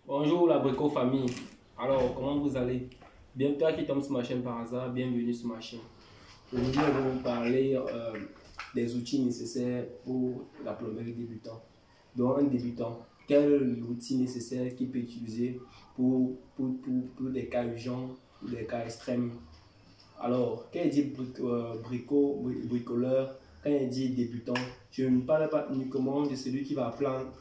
Bonjour la Brico famille. Alors, comment vous allez? Bien, toi qui tombes sur ma chaîne par hasard, bienvenue sur ma chaîne. Aujourd'hui, je vais vous parler des outils nécessaires pour la plomberie débutant. Donc, un débutant, quel outil nécessaire qu'il peut utiliser pour des cas urgents ou des cas extrêmes? Alors, quand il dit bricoleur, quand il dit débutant, je ne parle pas uniquement de celui qui va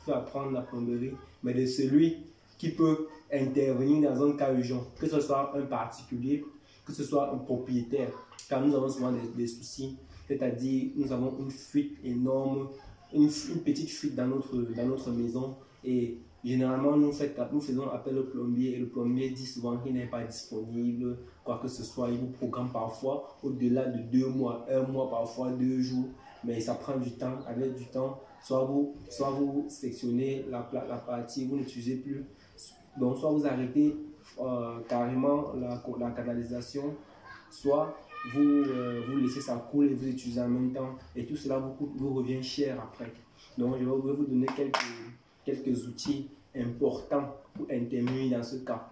apprendre la plomberie, mais de celui qui peut intervenir dans un cas urgent, que ce soit un particulier, que ce soit un propriétaire, car nous avons souvent des soucis, c'est-à-dire nous avons une fuite énorme, une petite fuite dans notre maison et généralement nous faisons appel au plombier et le plombier dit souvent qu'il n'est pas disponible, quoi que ce soit, il vous programme parfois au-delà de 2 mois, 1 mois, parfois 2 jours, mais ça prend du temps. Avec du temps, soit vous sectionnez la partie, vous n'utilisez plus, donc soit vous arrêtez carrément la canalisation, soit vous laissez ça couler et vous utilisez en même temps, et tout cela vous revient cher après. Donc je vais vous donner quelques outils importants pour intervenir dans ce cas.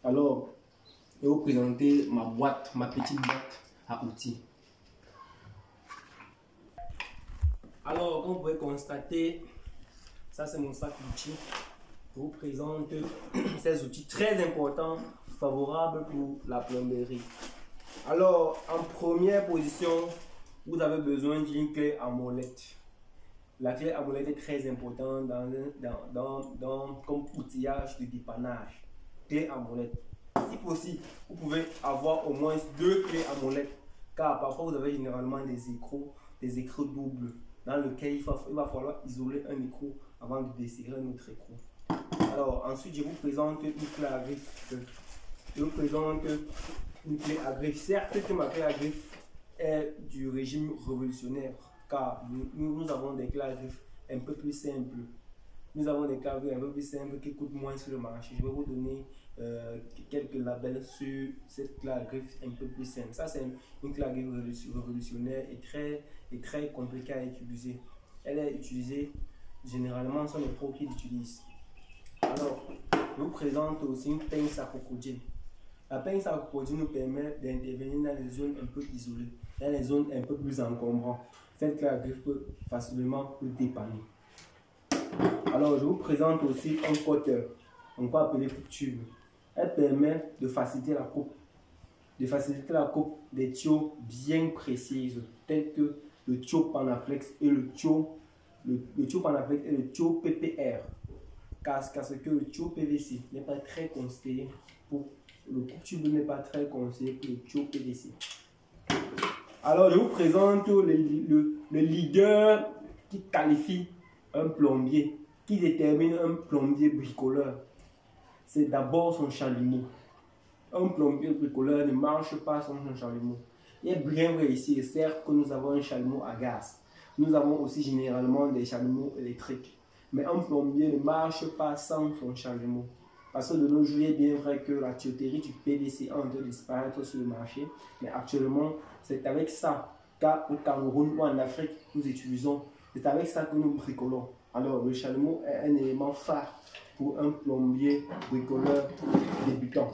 Alors, je vais vous présenter ma petite boîte à outils. Alors, comme vous pouvez constater, ça c'est mon sac d'outils. Je vous présente ces outils très importants, favorables pour la plomberie. Alors, en première position, vous avez besoin d'une clé à molette. La clé à molette est très importante comme outillage de dépannage. Clé à molette. Si possible, vous pouvez avoir au moins 2 clés à molette, car parfois vous avez généralement des écrous doubles dans lesquels il va falloir isoler un écrou avant de desserrer un autre écrou. Alors, ensuite, je vous présente une clé à griffe. Je vous présente une clé à griffe. Certes que ma clé à griffe est du régime révolutionnaire, car nous avons des clés à griffe un peu plus simples. Nous avons des clés à griffe un peu plus simples qui coûtent moins sur le marché. Je vais vous donner quelques labels sur cette clé à griffe un peu plus simple. Ça, c'est une clé à griffe révolutionnaire et très compliquée à utiliser. Elle est utilisée généralement, ce sont les pros qui l'utilisent. Alors, je vous présente aussi une pince à crocodile. La pince à crocodile nous permet d'intervenir dans les zones un peu isolées, dans les zones un peu plus encombrantes. Cette clé à griffe peut facilement le dépanner. Alors, je vous présente aussi un cutter, on peut appeler tube. Elle permet de faciliter la coupe des tuyaux bien précises, tels que le tuyau Panaflex et le tuyau PPR. Car ce que le tuyau PVC n'est pas très conseillé pour le coupe-tube, n'est pas très conseillé pour le tuyau PVC. Alors, je vous présente le leader qui qualifie un plombier, qui détermine un plombier bricoleur. C'est d'abord son chalumeau. Un plombier bricoleur ne marche pas sans son chalumeau. Il est bien réussi, certes que nous avons un chalumeau à gaz. Nous avons aussi généralement des chalumeaux électriques. Mais un plombier ne marche pas sans son chalumeau. Parce que de nos jours, il est bien vrai que la tuyauterie du PVC est en train de disparaître sur le marché. Mais actuellement, c'est avec ça qu'au Cameroun ou en Afrique, nous utilisons. C'est avec ça que nous bricolons. Alors, le chalumeau est un élément phare pour un plombier bricoleur débutant.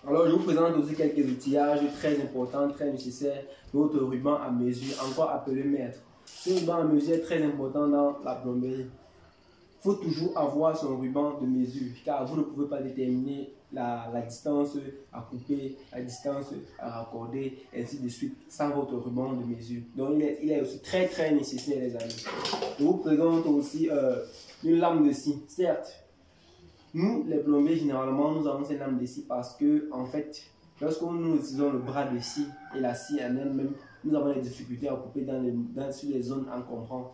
Alors, je vous présente aussi quelques outillages très importants, très nécessaires. Notre ruban à mesure, encore appelé mètre. Ce ruban à mesure est très important dans la plomberie. Il faut toujours avoir son ruban de mesure, car vous ne pouvez pas déterminer la distance à couper, la distance à raccorder, ainsi de suite, sans votre ruban de mesure. Donc, il est aussi très nécessaire, les amis. Je vous présente aussi une lame de scie. Certes, nous, les plombiers, généralement, nous avons cette lame de scie parce que, en fait, lorsque nous utilisons le bras de scie et la scie en elle-même, nous avons des difficultés à couper sur les zones encombrantes.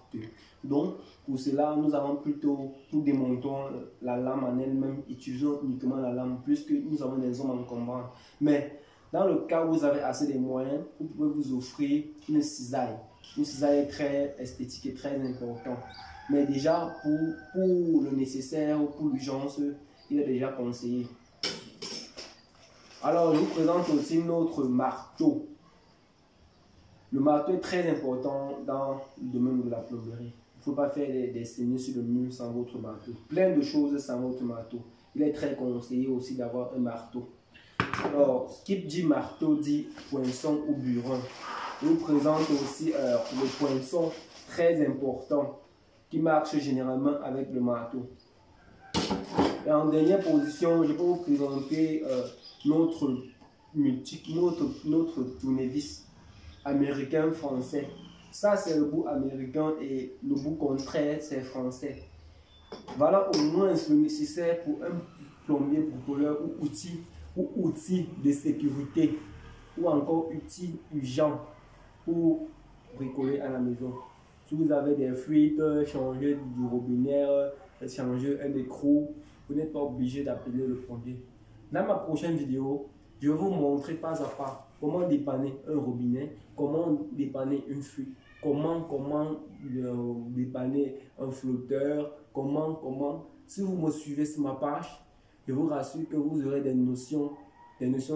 Donc, pour cela, nous démontons la lame en elle-même, utilisons uniquement la lame, puisque nous avons des zones encombrants. Mais, dans le cas où vous avez assez de moyens, vous pouvez vous offrir une cisaille. Une cisaille très esthétique et très importante. Mais déjà, pour le nécessaire ou pour l'urgence, il est déjà conseillé. Alors, je vous présente aussi notre marteau. Le marteau est très important dans le domaine de la plomberie. Il ne faut pas faire des saignées sur le mur sans votre marteau. Plein de choses sans votre marteau. il est très conseillé aussi d'avoir un marteau. Alors, qui dit marteau dit poinçon ou burin. Je vous présente aussi le poinçon très important qui marche généralement avec le marteau. Et en dernière position, je peux vous présenter notre tournevis américain-français. Ça, c'est le bout américain et le bout contraire, c'est français. Voilà au moins le nécessaire pour un plombier bricoleur ou outil de sécurité ou encore outil urgent pour bricoler à la maison. Si vous avez des fuites, changer du robinet, changer un écrou, vous n'êtes pas obligé d'appeler le plombier. Dans ma prochaine vidéo, je vais vous montrer pas à pas comment dépanner un robinet, comment dépanner une fuite, comment dépanner un flotteur, comment. Si vous me suivez sur ma page, je vous rassure que vous aurez des notions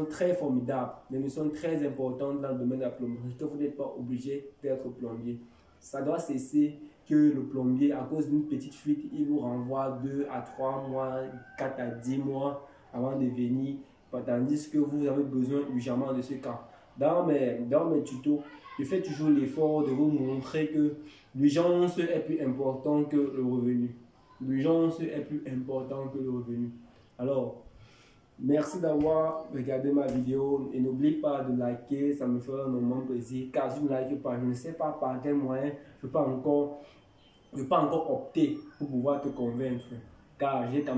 très formidables, des notions très importantes dans le domaine de la plomberie, que vous n'êtes pas obligé d'être plombier. Ça doit cesser que le plombier, à cause d'une petite fuite, il vous renvoie 2 à 3 mois, 4 à 10 mois avant de venir, tandis que vous avez besoin urgemment de ce cas. Dans mes tutos, je fais toujours l'effort de vous montrer que l'urgence est plus important que le revenu. L'urgence est plus important que le revenu. Alors, merci d'avoir regardé ma vidéo et n'oubliez pas de liker, ça me fera énormément plaisir. Car si vous ne likez pas, je ne sais pas par quel moyen je peux encore opter pour pouvoir te convaincre. Car j'ai quand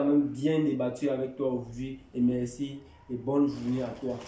même bien débattu avec toi aujourd'hui et merci et bonne journée à toi.